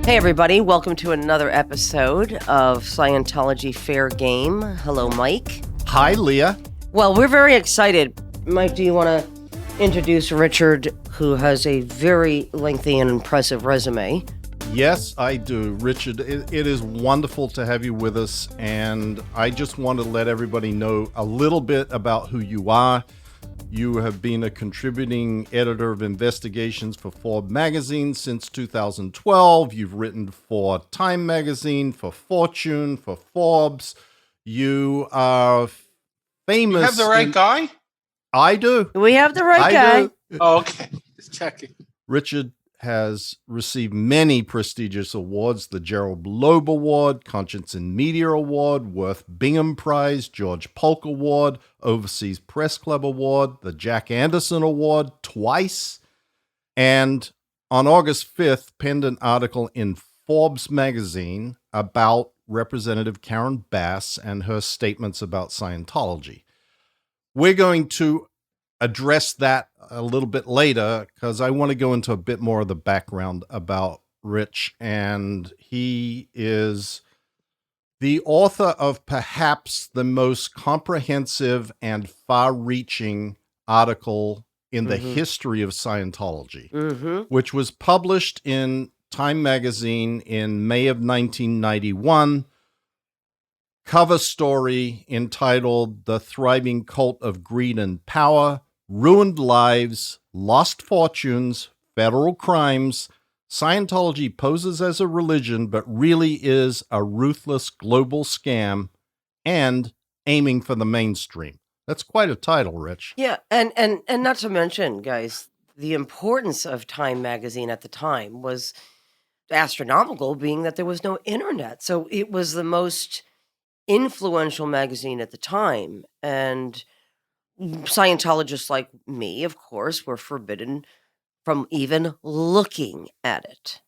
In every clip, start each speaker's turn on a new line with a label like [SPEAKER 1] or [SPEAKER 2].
[SPEAKER 1] Hey everybody, welcome to another episode of Scientology Fair Game. Hello, Mike.
[SPEAKER 2] Hi, Leah.
[SPEAKER 1] Well, we're very excited. Mike, do you want to introduce Richard, who has a very lengthy and impressive resume?
[SPEAKER 2] Yes, I do. Richard, it is wonderful to have you with us, and I just want to let everybody know a little bit about who you are. You have been a contributing editor of investigations for Forbes magazine since 2012. You've written for Time magazine, for Fortune, for Forbes. You are famous.
[SPEAKER 3] You have the right guy?
[SPEAKER 2] I do.
[SPEAKER 1] We have the right guy.
[SPEAKER 2] Do.
[SPEAKER 3] Oh, okay. Just checking.
[SPEAKER 2] Richard has received many prestigious awards: the Gerald Loeb Award, Conscience in Media Award, Worth Bingham Prize, George Polk Award, Overseas Press Club Award, the Jack Anderson Award twice, and on August 5th, penned an article in Forbes magazine about Representative Karen Bass and her statements about Scientology. We're going to address that a little bit later because I want to go into a bit more of the background about Rich, and he is the author of perhaps the most comprehensive and far-reaching article in the history of Scientology, which was published in Time magazine in May of 1991. Cover story entitled "The Thriving Cult of Greed and Power: Ruined Lives, Lost Fortunes, Federal Crimes. Scientology poses as a religion, but really is a ruthless global scam and aiming for the mainstream." That's quite a title, Rich.
[SPEAKER 1] Yeah, and not to mention, guys, the importance of Time magazine at the time was astronomical, being that there was no internet. So it was the most influential magazine at the time, and Scientologists like me, of course, were forbidden from even looking at it.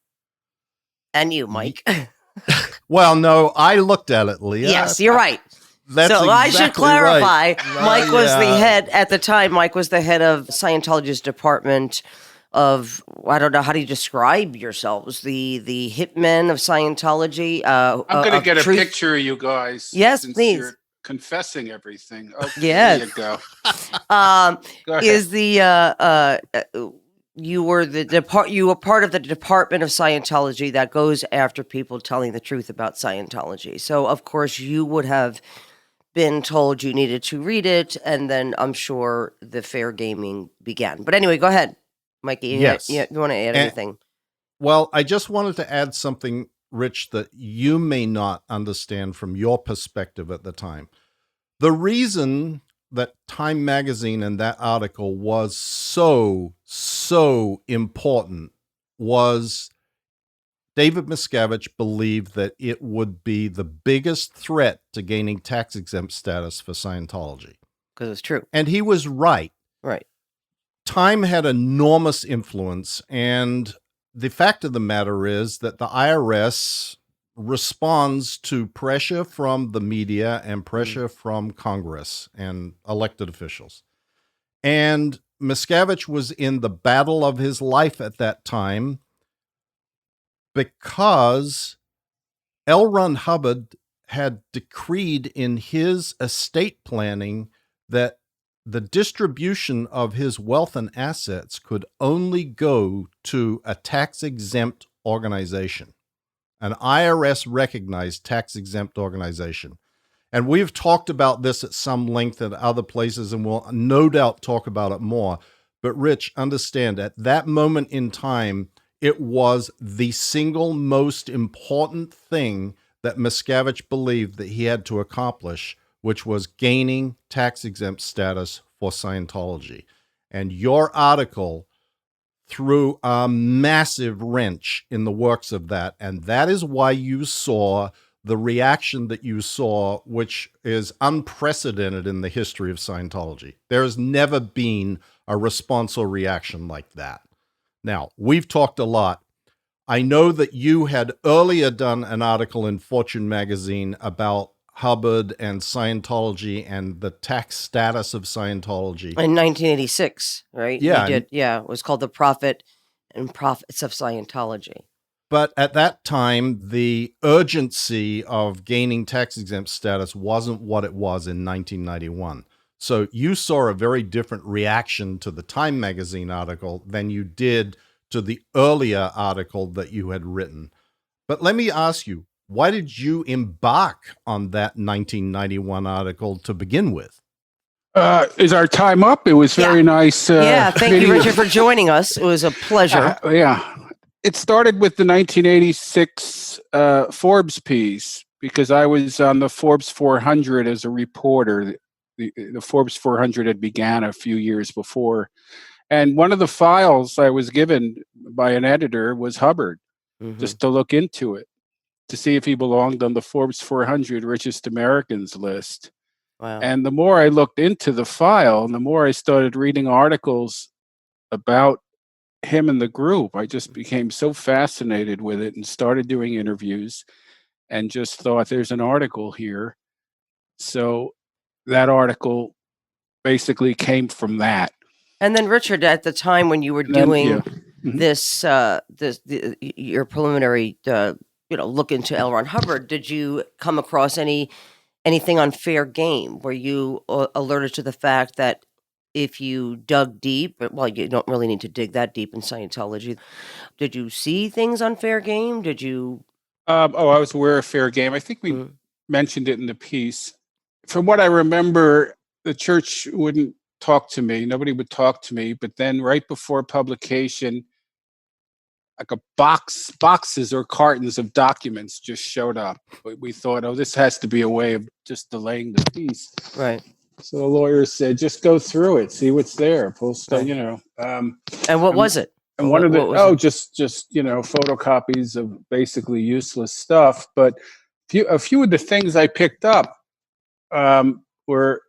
[SPEAKER 1] And you, Mike.
[SPEAKER 2] Well, no, I looked at it, Leah.
[SPEAKER 1] Yes, you're right.
[SPEAKER 2] That's
[SPEAKER 1] so I
[SPEAKER 2] exactly
[SPEAKER 1] should clarify,
[SPEAKER 2] right.
[SPEAKER 1] Mike was the head, at the time, Mike was the head of Scientology's department of, I don't know, how do you describe yourselves? The hitmen of Scientology?
[SPEAKER 3] I'm going to get
[SPEAKER 1] truth?
[SPEAKER 3] a picture of you guys.
[SPEAKER 1] Yes,
[SPEAKER 3] since
[SPEAKER 1] please.
[SPEAKER 3] You're confessing everything. Okay,
[SPEAKER 1] Yes.
[SPEAKER 3] There you go. Go ahead.
[SPEAKER 1] Is the you were you were part of the department of Scientology that goes after people telling the truth about Scientology. So of course you would have been told you needed to read it, and then I'm sure the fair gaming began. But anyway, go ahead, Mikey.
[SPEAKER 2] Yes.
[SPEAKER 1] You want to add anything?
[SPEAKER 2] Well, I just wanted to add something, Rich, that you may not understand from your perspective at the time. The reason that Time magazine and that article was so important was David Miscavige believed that it would be the biggest threat to gaining tax-exempt status for Scientology.
[SPEAKER 1] Because it's true.
[SPEAKER 2] And he was right.
[SPEAKER 1] Right.
[SPEAKER 2] Time had enormous influence, and the fact of the matter is that the IRS responds to pressure from the media and pressure from Congress and elected officials. And Miscavige was in the battle of his life at that time because L. Ron Hubbard had decreed in his estate planning that the distribution of his wealth and assets could only go to a tax-exempt organization, an IRS-recognized tax-exempt organization. And we've talked about this at some length at other places, and we'll no doubt talk about it more. But Rich, understand, at that moment in time, it was the single most important thing that Miscavige believed that he had to accomplish, which was gaining tax-exempt status for Scientology. And your article threw a massive wrench in the works of that, and that is why you saw the reaction that you saw, which is unprecedented in the history of Scientology. There has never been a response or reaction like that. Now, we've talked a lot. I know that you had earlier done an article in Fortune magazine about Hubbard and Scientology and the tax status of Scientology.
[SPEAKER 1] In 1986, right?
[SPEAKER 2] Yeah.
[SPEAKER 1] You did. Yeah, it was called The Profit and Profits of Scientology.
[SPEAKER 2] But at that time, the urgency of gaining tax-exempt status wasn't what it was in 1991. So you saw a very different reaction to the Time magazine article than you did to the earlier article that you had written. But let me ask you, why did you embark on that 1991 article to begin with?
[SPEAKER 3] Is our time up? It was very nice.
[SPEAKER 1] Thank you, Richard, for joining us. It was a pleasure.
[SPEAKER 3] It started with the 1986 Forbes piece because I was on the Forbes 400 as a reporter. The Forbes 400 had began a few years before. And one of the files I was given by an editor was Hubbard, just to look into it, to see if he belonged on the Forbes 400 richest Americans list.
[SPEAKER 1] Wow.
[SPEAKER 3] And the more I looked into the file, and the more I started reading articles about him and the group, I just became so fascinated with it and started doing interviews and just thought, there's an article here. So that article basically came from that.
[SPEAKER 1] And then, Richard, at the time when you were doing your preliminary, look into L. Ron Hubbard, did you come across anything on fair game? Were you alerted to the fact that if you dug deep, well, you don't really need to dig that deep in Scientology. Did you see things on fair game? Did you?
[SPEAKER 3] I was aware of fair game. I think we mentioned it in the piece. From what I remember, the church wouldn't talk to me. Nobody would talk to me. But then right before publication, like boxes or cartons of documents just showed up. We thought, this has to be a way of just delaying the piece.
[SPEAKER 1] Right.
[SPEAKER 3] So the lawyer said, just go through it, see what's there. Pull stuff,
[SPEAKER 1] and what was it?
[SPEAKER 3] And one of the just photocopies of basically useless stuff. But a few of the things I picked up were.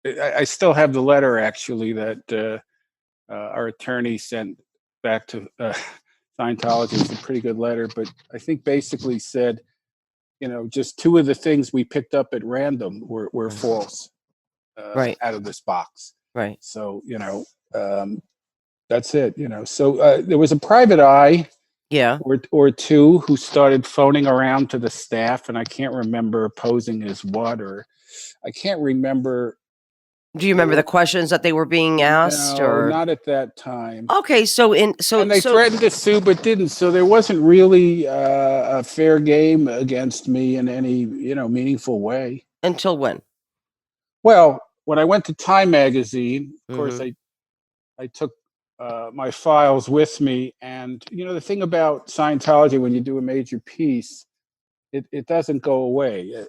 [SPEAKER 3] I still have the letter actually that our attorney sent back to Scientology. It's a pretty good letter, but I think basically said, just two of the things we picked up at random were false out of this box.
[SPEAKER 1] Right.
[SPEAKER 3] So, that's it, So there was a private eye or two who started phoning around to the staff, and I can't remember posing as what, or I can't remember.
[SPEAKER 1] Do you remember the questions that they were being asked?
[SPEAKER 3] No,
[SPEAKER 1] or
[SPEAKER 3] not at that time.
[SPEAKER 1] Okay,
[SPEAKER 3] and they threatened to sue, but didn't. So there wasn't really a fair game against me in any meaningful way.
[SPEAKER 1] Until when?
[SPEAKER 3] Well, when I went to Time magazine, of course, I took my files with me, and the thing about Scientology, when you do a major piece, it doesn't go away.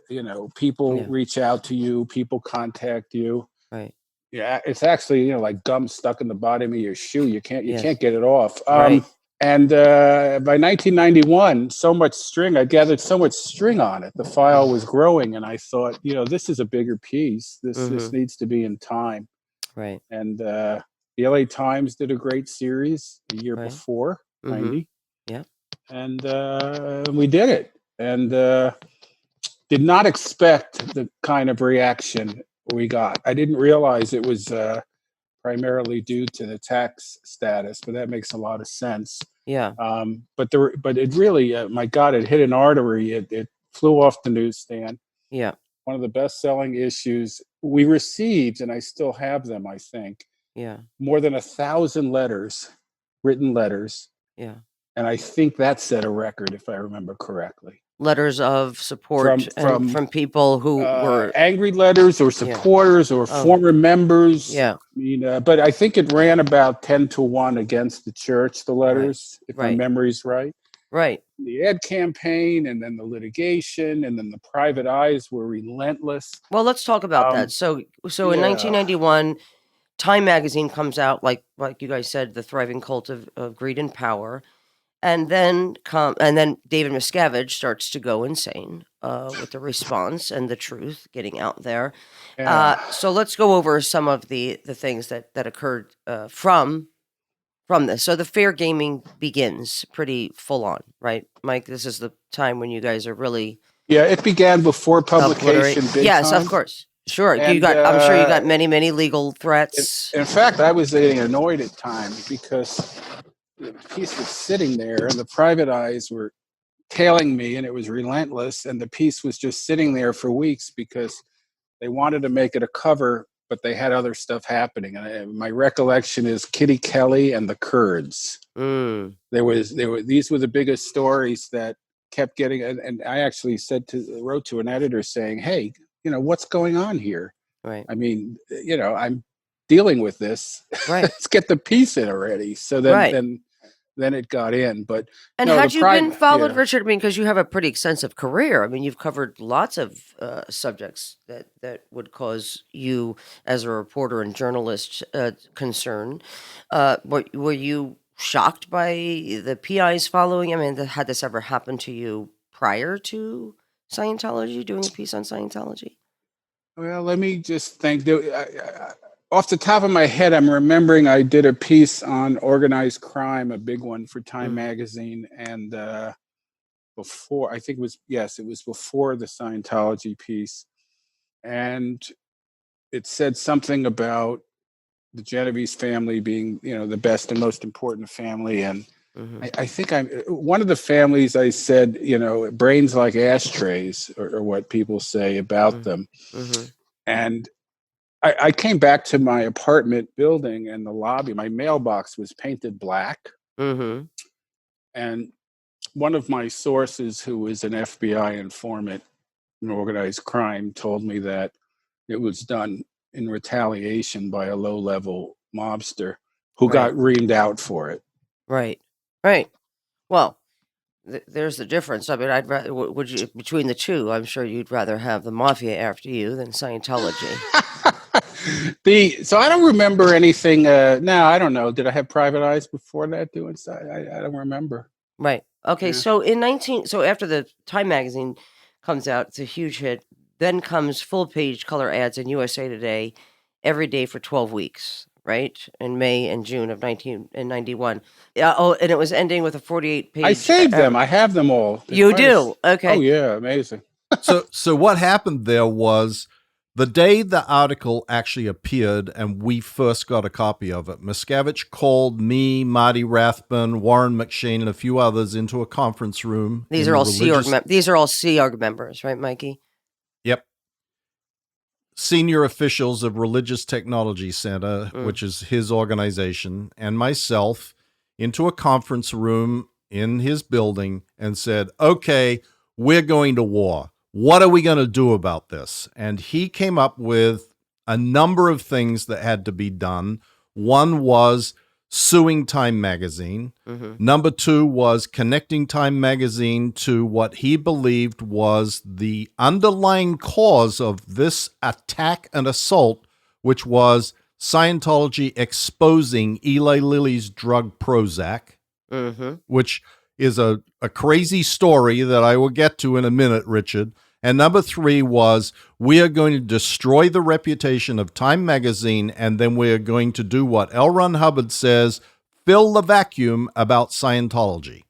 [SPEAKER 3] People reach out to you, people contact you.
[SPEAKER 1] Right.
[SPEAKER 3] Yeah, it's actually like gum stuck in the bottom of your shoe. You can't get it off.
[SPEAKER 1] Right.
[SPEAKER 3] And by 1991, I gathered so much string on it. The file was growing, and I thought, this is a bigger piece. This needs to be in Time.
[SPEAKER 1] Right.
[SPEAKER 3] And the LA Times did a great series the year before, 90.
[SPEAKER 1] Yeah.
[SPEAKER 3] And we did it, and did not expect the kind of reaction we got. I didn't realize it was primarily due to the tax status, but that makes a lot of sense.
[SPEAKER 1] Yeah.
[SPEAKER 3] But it really, my God, it hit an artery. It flew off the newsstand.
[SPEAKER 1] Yeah.
[SPEAKER 3] One of the best-selling issues we received, and I still have them, I think.
[SPEAKER 1] Yeah.
[SPEAKER 3] More than 1,000 letters, written letters.
[SPEAKER 1] Yeah.
[SPEAKER 3] And I think that set a record, if I remember correctly.
[SPEAKER 1] Letters of support from people who were
[SPEAKER 3] angry letters or supporters or former members.
[SPEAKER 1] Yeah.
[SPEAKER 3] But I think it ran about 10-1 against the church, the letters, if my memory's right.
[SPEAKER 1] Right.
[SPEAKER 3] The ad campaign, and then the litigation, and then the private eyes were relentless.
[SPEAKER 1] Well, let's talk about that. So in 1991, Time magazine comes out, like you guys said, the thriving cult of greed and power. And then David Miscavige starts to go insane with the response and the truth getting out there. Yeah. So let's go over some of the things that occurred from this. So the fair gaming begins pretty full on, right, Mike? This is the time when you guys are really
[SPEAKER 3] it began before publication.
[SPEAKER 1] Yes,
[SPEAKER 3] time.
[SPEAKER 1] Of course. Sure. I'm sure you got many legal threats.
[SPEAKER 3] In fact, I was getting annoyed at times because the piece was sitting there, and the private eyes were tailing me, and it was relentless. And the piece was just sitting there for weeks because they wanted to make it a cover, but they had other stuff happening. And my recollection is Kitty Kelly and the Kurds.
[SPEAKER 1] Mm.
[SPEAKER 3] These were the biggest stories that kept getting. And I actually wrote to an editor saying, "Hey, what's going on here?
[SPEAKER 1] Right.
[SPEAKER 3] I mean, I'm dealing with this.
[SPEAKER 1] Right.
[SPEAKER 3] Let's get the piece in already." So then it got in. But
[SPEAKER 1] And
[SPEAKER 3] no,
[SPEAKER 1] had
[SPEAKER 3] the
[SPEAKER 1] you been followed,
[SPEAKER 3] yeah.
[SPEAKER 1] Richard? I mean, because you have a pretty extensive career. I mean, you've covered lots of subjects that would cause you, as a reporter and journalist, concern. Were you shocked by the PIs following? I mean, had this ever happened to you prior to Scientology, doing a piece on Scientology?
[SPEAKER 3] Well, let me just think. Off the top of my head, I'm remembering I did a piece on organized crime, a big one for Time magazine, and before, I think it was before the Scientology piece, and it said something about the Genovese family being, the best and most important family, and I think I'm one of the families. I said, brains like ashtrays, or what people say about them, and I came back to my apartment building, and the lobby, my mailbox was painted black. And one of my sources, who was an FBI informant in organized crime, told me that it was done in retaliation by a low-level mobster who got reamed out for it.
[SPEAKER 1] Right. Well, there's the difference. I mean, I'd rather, would you, between the two, I'm sure you'd rather have the mafia after you than Scientology.
[SPEAKER 3] So I don't remember anything. No, I don't know. Did I have private eyes before that doing stuff? I don't remember.
[SPEAKER 1] Right. Okay.
[SPEAKER 3] Yeah.
[SPEAKER 1] So after the Time magazine comes out, it's a huge hit. Then comes full page color ads in USA Today every day for 12 weeks, right? In May and June of 1991. Yeah. Oh, and it was ending with a 48-page.
[SPEAKER 3] I saved them. I have them all.
[SPEAKER 1] You do? Okay.
[SPEAKER 3] Oh yeah, amazing.
[SPEAKER 2] So what happened there was, the day the article actually appeared and we first got a copy of it, Miscavige called me, Marty Rathbun, Warren McShane, and a few others into a conference room.
[SPEAKER 1] These are all Sea Org members, right, Mikey?
[SPEAKER 2] Yep. Senior officials of Religious Technology Center, which is his organization, and myself into a conference room in his building and said, okay, we're going to war. What are we going to do about this? And he came up with a number of things that had to be done. One was suing Time magazine. Number two was connecting Time magazine to what he believed was the underlying cause of this attack and assault, which was Scientology exposing Eli Lilly's drug Prozac, which is a crazy story that I will get to in a minute, Richard. And number three was, we are going to destroy the reputation of Time magazine, and then we are going to do what L. Ron Hubbard says, fill the vacuum about Scientology.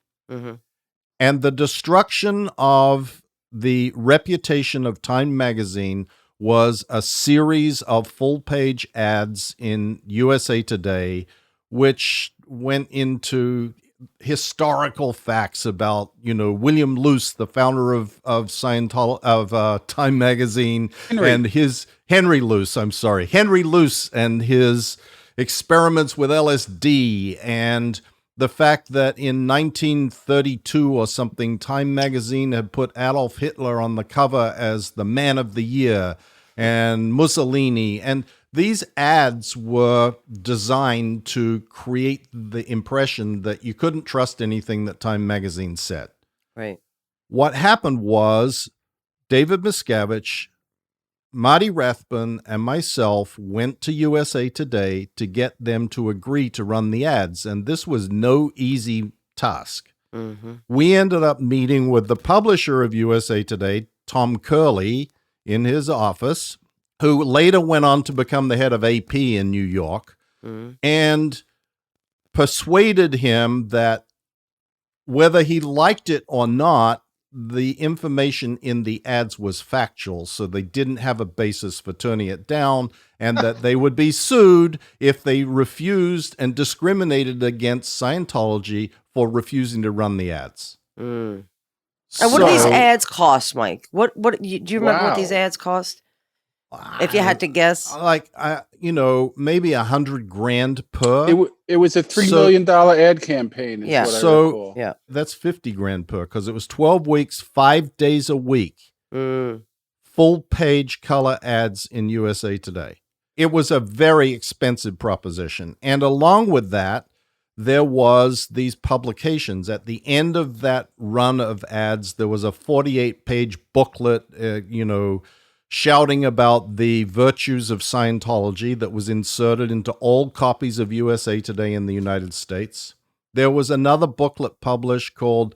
[SPEAKER 2] And the destruction of the reputation of Time magazine was a series of full-page ads in USA Today, which went into historical facts about, William Luce, the founder of Time magazine, and his Henry Luce and his experiments with LSD, and the fact that in 1932 or something, Time magazine had put Adolf Hitler on the cover as the man of the year, and Mussolini, and these ads were designed to create the impression that you couldn't trust anything that Time magazine said.
[SPEAKER 1] Right.
[SPEAKER 2] What happened was David Miscavige, Marty Rathbun, and myself went to USA Today to get them to agree to run the ads, and this was no easy task. We ended up meeting with the publisher of USA Today, Tom Curley, in his office, who later went on to become the head of AP in New York, and persuaded him that whether he liked it or not, the information in the ads was factual, so they didn't have a basis for turning it down, and that they would be sued if they refused and discriminated against Scientology for refusing to run the ads.
[SPEAKER 1] And what do these ads cost, Mike? What do you remember what these ads cost? If you had to guess,
[SPEAKER 2] like maybe $100,000 per.
[SPEAKER 3] It was a $3 million ad campaign.
[SPEAKER 1] Yeah.
[SPEAKER 3] What I recall.
[SPEAKER 1] Yeah,
[SPEAKER 2] that's $50,000 per, because it was 12 weeks, 5 days a week, full page color ads in USA Today. It was a very expensive proposition, and along with that, there was these publications. At the end of that run of ads, there was a 48-page booklet, shouting about the virtues of Scientology that was inserted into all copies of USA Today in the United States. There was another booklet published called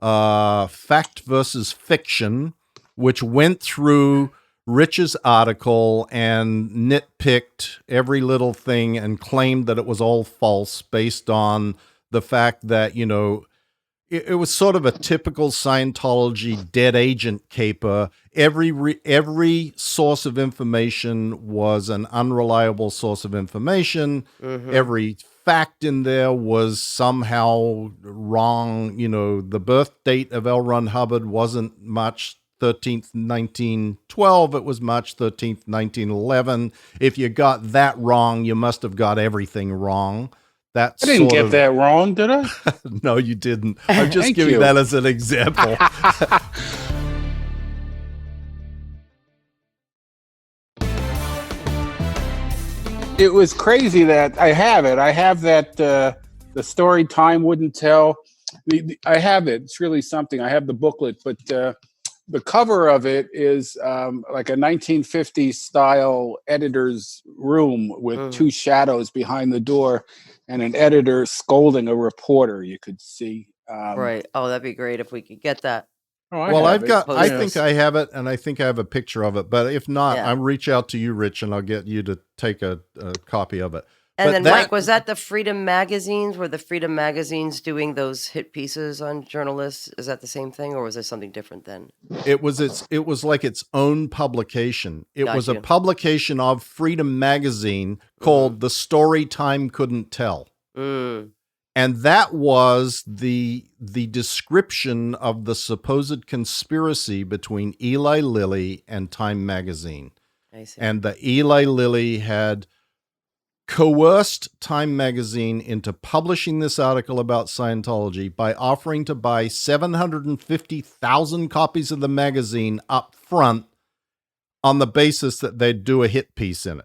[SPEAKER 2] Fact versus Fiction, which went through Rich's article and nitpicked every little thing and claimed that it was all false based on the fact that, it was sort of a typical Scientology dead agent caper. Every source of information was an unreliable source of information. Every fact in there was somehow wrong. The birth date of L. Ron Hubbard wasn't March 13th, 1912. It was March 13th, 1911. If you got that wrong, you must have got everything wrong. I
[SPEAKER 3] didn't get that wrong, did I?
[SPEAKER 2] No, you didn't. I'm just giving that as an example.
[SPEAKER 3] It was crazy that I have it. I have that the story Time Wouldn't Tell. I have it. It's really something. I have the booklet, but the cover of it is like a 1950s style editor's room with two shadows behind the door and an editor scolding a reporter. You could see.
[SPEAKER 1] Right. Oh, that'd be great if we could get that.
[SPEAKER 2] I think I have it, and I think I have a picture of it. But if not, I'll reach out to you, Rich, and I'll get you to take a copy of it.
[SPEAKER 1] And then, Mike, was that the Freedom magazines? Were the Freedom magazines doing those hit pieces on journalists? Is that the same thing, or was there something different then?
[SPEAKER 2] It was like its own publication. It was a publication of Freedom magazine called The Story Time Couldn't Tell. And that was the description of the supposed conspiracy between Eli Lilly and Time magazine.
[SPEAKER 1] I see. And
[SPEAKER 2] the Eli Lilly had coerced Time magazine into publishing this article about Scientology by offering to buy 750,000 copies of the magazine up front on the basis that they'd do a hit piece in it.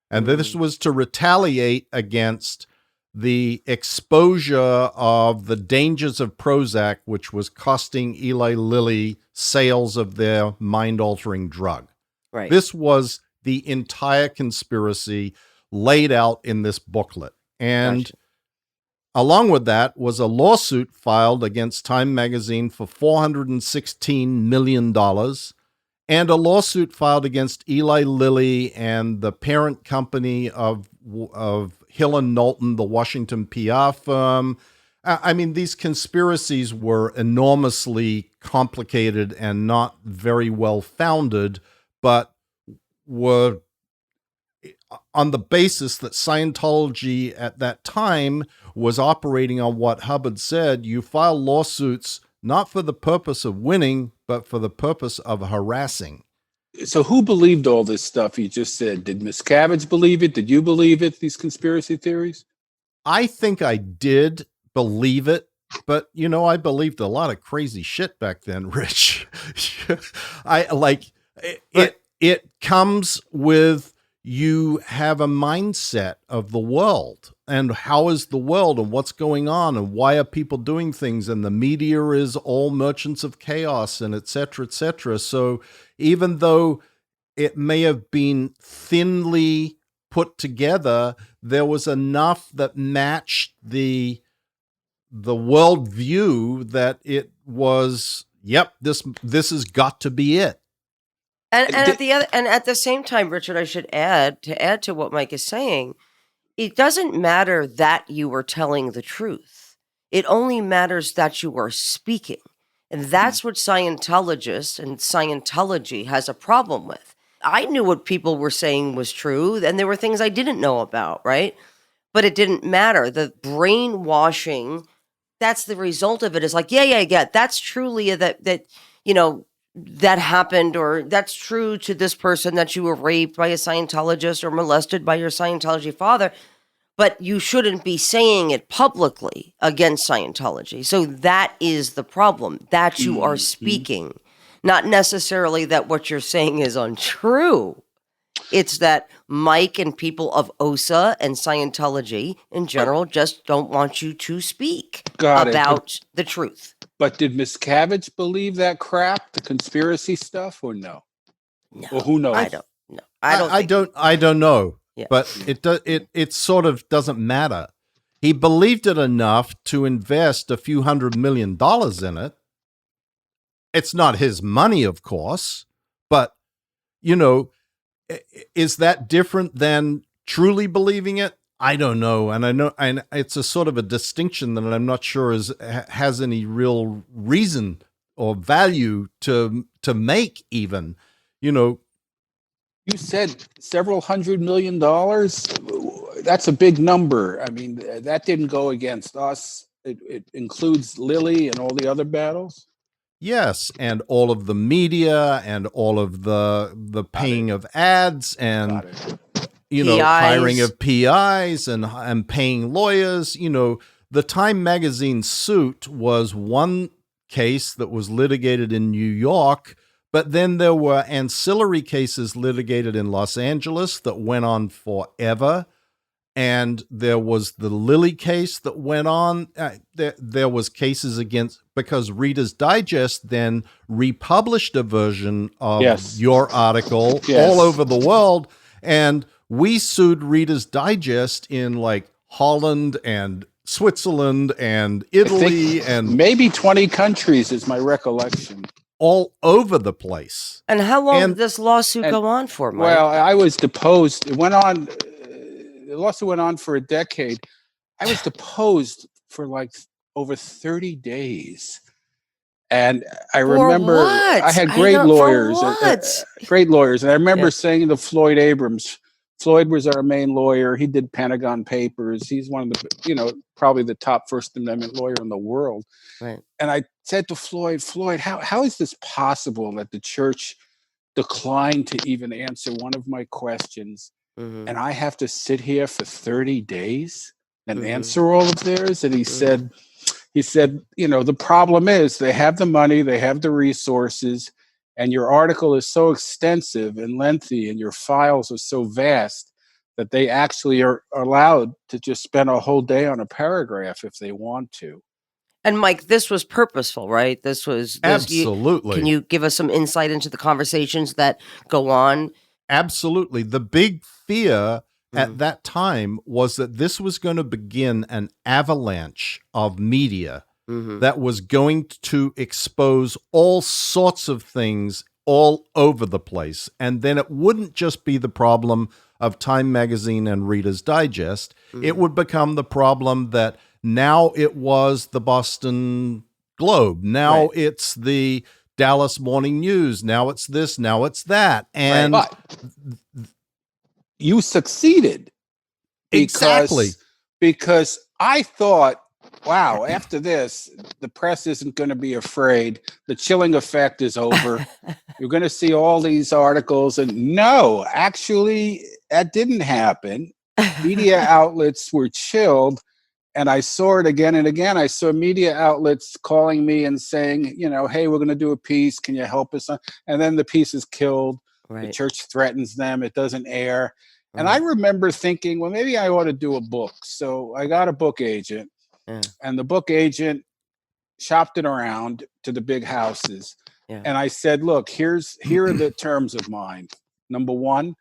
[SPEAKER 2] And this was to retaliate against the exposure of the dangers of Prozac, which was costing Eli Lilly sales of their mind-altering drug.
[SPEAKER 1] Right.
[SPEAKER 2] This was the entire conspiracy laid out in this booklet. And along with that was a lawsuit filed against Time magazine for $416 million, and a lawsuit filed against Eli Lilly and the parent company of Hill and Knowlton, the Washington PR firm. I mean, these conspiracies were enormously complicated and not very well founded, but were on the basis that Scientology at that time was operating on what Hubbard said. You file lawsuits not for the purpose of winning, but for the purpose of harassing.
[SPEAKER 3] So who believed all this stuff you just said? Did Miscavige believe it? Did you believe it, these conspiracy theories?
[SPEAKER 2] I think I did believe it, but, I believed a lot of crazy shit back then, Rich. It comes with, you have a mindset of the world and how is the world and what's going on and why are people doing things, and the media is all merchants of chaos and et cetera, et cetera. So even though it may have been thinly put together, there was enough that matched the worldview that it was, yep, this has got to be it.
[SPEAKER 1] And at the same time, Richard, I should add to what Mike is saying, it doesn't matter that you were telling the truth. It only matters that you were speaking. And that's what Scientologists and Scientology has a problem with. I knew what people were saying was true, and there were things I didn't know about, right? But it didn't matter. The brainwashing, that's the result of it, is like, yeah, that's truly that that happened, or that's true to this person, that you were raped by a Scientologist or molested by your Scientology father. But you shouldn't be saying it publicly against Scientology. So that is the problem, that you are speaking, not necessarily that what you're saying is untrue. It's that Mike and people of OSA and Scientology in general just don't want you to speak about the truth.
[SPEAKER 3] But did Miscavige believe that crap, the conspiracy stuff, or no?
[SPEAKER 1] No,
[SPEAKER 3] or who knows?
[SPEAKER 1] I don't know.
[SPEAKER 2] I don't know.
[SPEAKER 1] Yeah.
[SPEAKER 2] But it sort of doesn't matter. He believed it enough to invest a few $100 million in it. It's not his money, of course, but is that different than truly believing it? I don't know, and it's a sort of a distinction that I'm not sure has any real reason or value to make. Even,
[SPEAKER 3] You said several $100 million. That's a big number. I mean, that didn't go against us. It includes Lily and all the other battles.
[SPEAKER 2] Yes, and all of the media and all of the paying of ads and
[SPEAKER 1] PIs.
[SPEAKER 2] Hiring of PIs and paying lawyers. The Time magazine suit was one case that was litigated in New York. But then there were ancillary cases litigated in Los Angeles that went on forever. And there was the Lilly case that went on. There was cases because Reader's Digest then republished a version of your article all over the world. And we sued Reader's Digest in like Holland and Switzerland and Italy and
[SPEAKER 3] maybe 20 countries is my recollection.
[SPEAKER 2] All over the place.
[SPEAKER 1] And how long did this lawsuit go on for, Mike?
[SPEAKER 3] Well, I was deposed. It went on. The lawsuit went on for a decade. I was deposed for like over 30 days. And I remember I had great lawyers. Great lawyers. And I remember saying to Floyd Abrams, Floyd was our main lawyer. He did Pentagon Papers. He's one of the, probably the top First Amendment lawyer in the world.
[SPEAKER 1] Right.
[SPEAKER 3] And I said to Floyd, how is this possible that the church declined to even answer one of my questions? Mm-hmm. And I have to sit here for 30 days and answer all of theirs? And he said, the problem is they have the money, they have the resources, and your article is so extensive and lengthy, and your files are so vast that they actually are allowed to just spend a whole day on a paragraph if they want to.
[SPEAKER 1] And Mike, this was purposeful, right? This
[SPEAKER 2] absolutely.
[SPEAKER 1] Can you give us some insight into the conversations that go on?
[SPEAKER 2] Absolutely. The big fear at that time was that this was going to begin an avalanche of media that was going to expose all sorts of things all over the place. And then it wouldn't just be the problem of Time Magazine and Reader's Digest. It would become the problem that now it was the Boston Globe. Now it's the Dallas Morning News. Now it's this. Now it's that. And
[SPEAKER 3] but you succeeded. Because I thought, wow, after this, the press isn't going to be afraid. The chilling effect is over. You're going to see all these articles. And no, actually, that didn't happen. Media outlets were chilled. And I saw it again and again. I saw media outlets calling me and saying, hey, we're going to do a piece. Can you help us? And then the piece is killed. Right. The church threatens them. It doesn't air. And I remember thinking, well, maybe I ought to do a book. So I got a book agent. And the book agent shopped it around to the big houses. And I said, look, here are the terms of mine. Number one,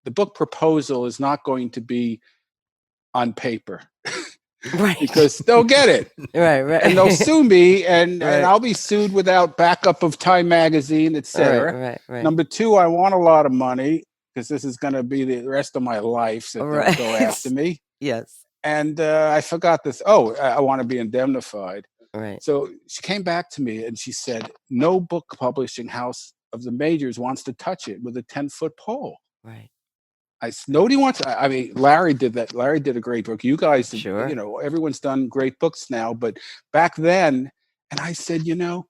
[SPEAKER 3] the book proposal is not going to be on paper.
[SPEAKER 1] Right.
[SPEAKER 3] Because they'll get it.
[SPEAKER 1] Right.
[SPEAKER 3] And they'll sue me, and I'll be sued without backup of Time Magazine, etc.
[SPEAKER 1] Right.
[SPEAKER 3] Number two, I want a lot of money because this is going to be the rest of my life, so they'll go after me.
[SPEAKER 1] Yes.
[SPEAKER 3] And I forgot this. Oh, I want to be indemnified.
[SPEAKER 1] Right.
[SPEAKER 3] So she came back to me and she said, no book publishing house of the majors wants to touch it with a 10-foot pole.
[SPEAKER 1] Right.
[SPEAKER 3] Nobody wants. I mean, Larry did that. Larry did a great book. You guys,
[SPEAKER 1] Sure.
[SPEAKER 3] you know, everyone's done great books now, but back then, and I said, you know,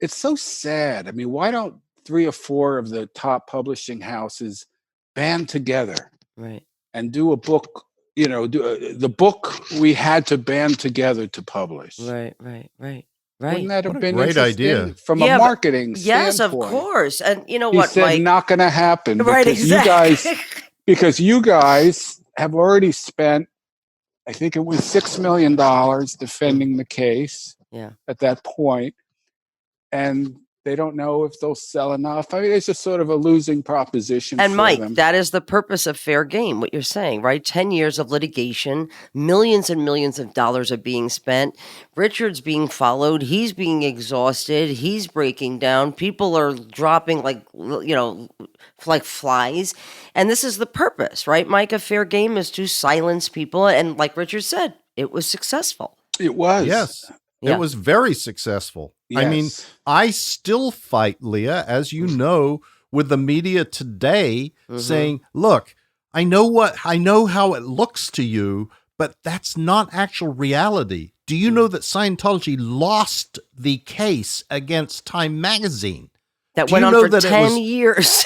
[SPEAKER 3] it's so sad. I mean, why don't 3 or 4 of the top publishing houses band together
[SPEAKER 1] Right.
[SPEAKER 3] and do a book? You know, the book we had to band together to publish.
[SPEAKER 1] Right. Right. Right.
[SPEAKER 3] Wouldn't
[SPEAKER 1] Right.
[SPEAKER 3] that have
[SPEAKER 2] What a
[SPEAKER 3] been
[SPEAKER 2] great
[SPEAKER 3] interesting
[SPEAKER 2] idea.
[SPEAKER 3] from a
[SPEAKER 1] Yeah, but
[SPEAKER 3] marketing
[SPEAKER 1] yes, of
[SPEAKER 3] standpoint?
[SPEAKER 1] course. And you know
[SPEAKER 3] He
[SPEAKER 1] what,
[SPEAKER 3] said,
[SPEAKER 1] Mike?
[SPEAKER 3] not going to happen
[SPEAKER 1] Right.
[SPEAKER 3] because you guys,
[SPEAKER 1] Exactly.
[SPEAKER 3] because you guys have already spent, I think it was $6 million defending the case
[SPEAKER 1] Yeah.
[SPEAKER 3] at that point, and they don't know if they'll sell enough. I mean, it's just sort of a losing proposition
[SPEAKER 1] And
[SPEAKER 3] for
[SPEAKER 1] Mike,
[SPEAKER 3] them.
[SPEAKER 1] that is the purpose of fair game, what you're saying, right? 10 years of litigation, millions and millions of dollars are being spent. Richard's being followed. He's being exhausted. He's breaking down. People are dropping like, you know, like flies. And this is the purpose, right, Mike? A fair game is to silence people. And like Richard said, it was successful.
[SPEAKER 3] It was.
[SPEAKER 2] Yes.
[SPEAKER 1] Yeah.
[SPEAKER 2] It was very successful. I mean,
[SPEAKER 3] Yes.
[SPEAKER 2] I still fight, Leah, as you know, with the media today saying, look, I know how it looks to you, but that's not actual reality. Do you know that Scientology lost the case against Time Magazine?
[SPEAKER 1] That
[SPEAKER 2] Do
[SPEAKER 1] went
[SPEAKER 2] you
[SPEAKER 1] on
[SPEAKER 2] know
[SPEAKER 1] for
[SPEAKER 2] that it
[SPEAKER 1] 10
[SPEAKER 2] was-
[SPEAKER 1] years.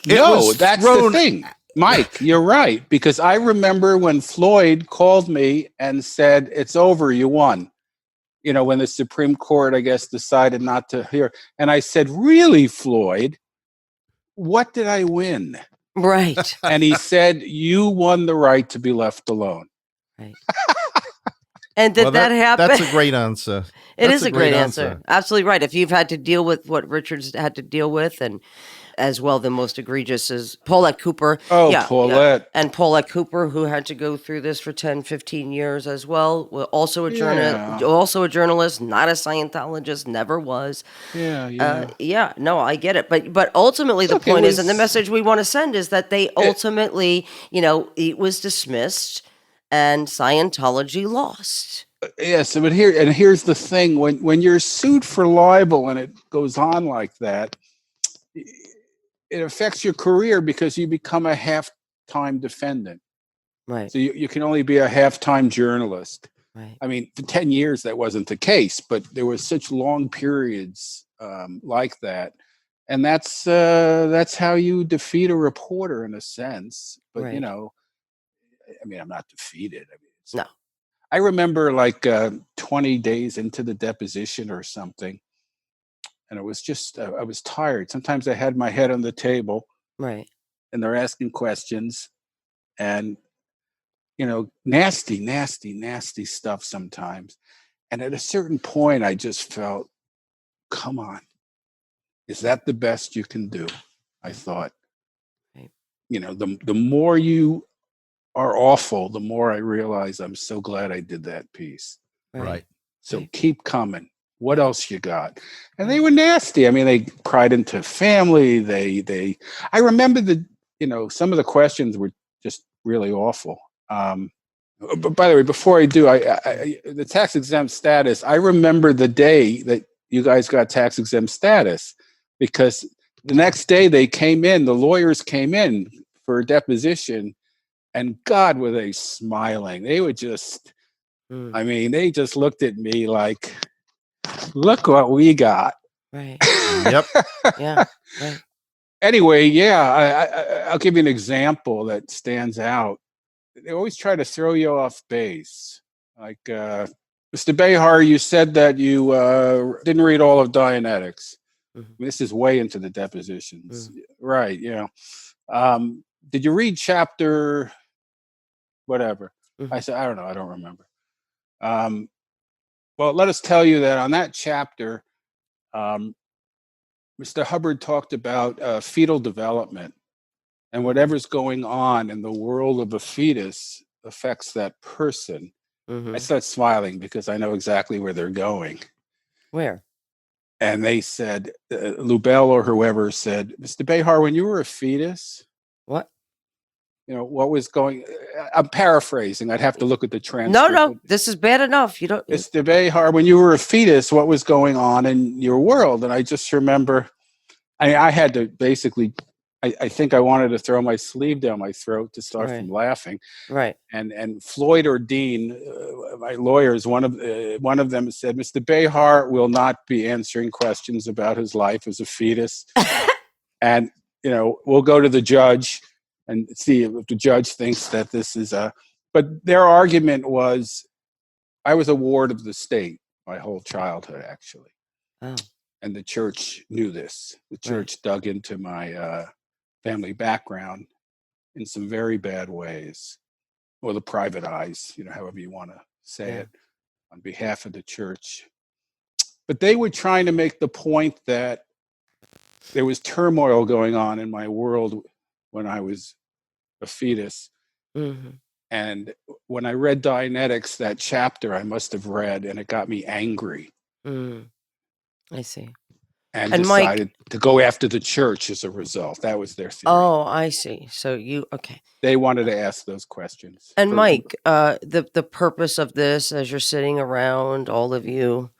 [SPEAKER 3] No,
[SPEAKER 2] was
[SPEAKER 3] that's the
[SPEAKER 2] thrown-
[SPEAKER 3] thing. Mike, you're right. Because I remember when Floyd called me and said, it's over, you won. You know, when the Supreme Court, I guess, decided not to hear. And I said, really, Floyd? What did I win?
[SPEAKER 1] Right.
[SPEAKER 3] And he said, you won the right to be left alone.
[SPEAKER 1] Right. And did
[SPEAKER 2] Well,
[SPEAKER 1] that happen?
[SPEAKER 2] That's a great answer.
[SPEAKER 1] It
[SPEAKER 2] That's
[SPEAKER 1] is a great answer. Absolutely right. If you've had to deal with what Richard's had to deal with, and as well, the most egregious is Paulette Cooper.
[SPEAKER 3] Oh,
[SPEAKER 1] Yeah,
[SPEAKER 3] Paulette.
[SPEAKER 1] And Paulette Cooper, who had to go through this for 10, 15 years as well. Also a journalist, not a Scientologist, never was.
[SPEAKER 3] Yeah.
[SPEAKER 1] No, I get it. But ultimately,
[SPEAKER 3] Look,
[SPEAKER 1] the
[SPEAKER 3] it
[SPEAKER 1] point is, and the
[SPEAKER 3] was-
[SPEAKER 1] message we want to send is that they ultimately, you know, it was dismissed and Scientology lost.
[SPEAKER 3] Yes, but here's the thing: when you're sued for libel and it goes on like that, it affects your career because you become a half-time defendant.
[SPEAKER 1] Right.
[SPEAKER 3] So you can only be a half-time journalist.
[SPEAKER 1] Right.
[SPEAKER 3] I mean, for 10 years that wasn't the case, but there was such long periods like that, and that's how you defeat a reporter in a sense. But
[SPEAKER 1] Right.
[SPEAKER 3] you know, I mean, I'm not defeated. I mean,
[SPEAKER 1] No.
[SPEAKER 3] I remember like 20 days into the deposition or something, and it was just I was tired. Sometimes I had my head on the table,
[SPEAKER 1] Right.
[SPEAKER 3] and they're asking questions, and you know, nasty, nasty, nasty stuff sometimes. And at a certain point, I just felt, come on, is that the best you can do? I thought,
[SPEAKER 1] Right.
[SPEAKER 3] you know, the more you are awful, the more I realize I'm so glad I did that piece.
[SPEAKER 2] Right.
[SPEAKER 3] So
[SPEAKER 1] Right.
[SPEAKER 3] keep coming. What else you got? And they were nasty. I mean, they pried into family. I remember some of the questions were just really awful. But by the way, before I do, the tax exempt status, I remember the day that you guys got tax exempt status, because the next day the lawyers came in for a deposition, and God, were they smiling. They were just, I mean, they just looked at me like, look what we got.
[SPEAKER 1] Right.
[SPEAKER 2] Yep.
[SPEAKER 1] Yeah. Right.
[SPEAKER 3] Anyway, yeah, I'll give you an example that stands out. They always try to throw you off base. Like, Mr. Behar, you said that you didn't read all of Dianetics. This is way into the depositions. Right, yeah. Did you read chapter whatever? I said, I don't know. I don't remember. Well, let us tell you that on that chapter, Mr. Hubbard talked about fetal development, and whatever's going on in the world of a fetus affects that person. I start smiling because I know exactly where they're going.
[SPEAKER 1] Where?
[SPEAKER 3] And they said, Lubell or whoever said, Mr. Behar, when you were a fetus,
[SPEAKER 1] What?
[SPEAKER 3] what was going. I'm paraphrasing. I'd have to look at the
[SPEAKER 1] No,
[SPEAKER 3] transcript.
[SPEAKER 1] no, this is bad enough. You don't.
[SPEAKER 3] Mr. Behar, when you were a fetus, what was going on in your world? And I just remember, I had to basically. I think I wanted to throw my sleeve down my throat to start from laughing.
[SPEAKER 1] Right.
[SPEAKER 3] And Floyd or Dean, my lawyers, one of them said, Mr. Behar will not be answering questions about his life as a fetus. And, we'll go to the judge and see if the judge thinks that this is but their argument was, I was a ward of the state my whole childhood, actually.
[SPEAKER 1] Oh.
[SPEAKER 3] And the church knew this. The church dug into my family background in some very bad ways, or the private eyes, however you want to say it, on behalf of the church. But they were trying to make the point that there was turmoil going on in my world when I was a fetus.
[SPEAKER 1] Mm-hmm.
[SPEAKER 3] And when I read Dianetics, that chapter I must have read, and it got me angry.
[SPEAKER 1] I see.
[SPEAKER 3] And decided to go after the church as a result. That was their theory.
[SPEAKER 1] Oh, I see. So okay.
[SPEAKER 3] They wanted to ask those questions.
[SPEAKER 1] And Mike, the purpose of this, as you're sitting around, all of you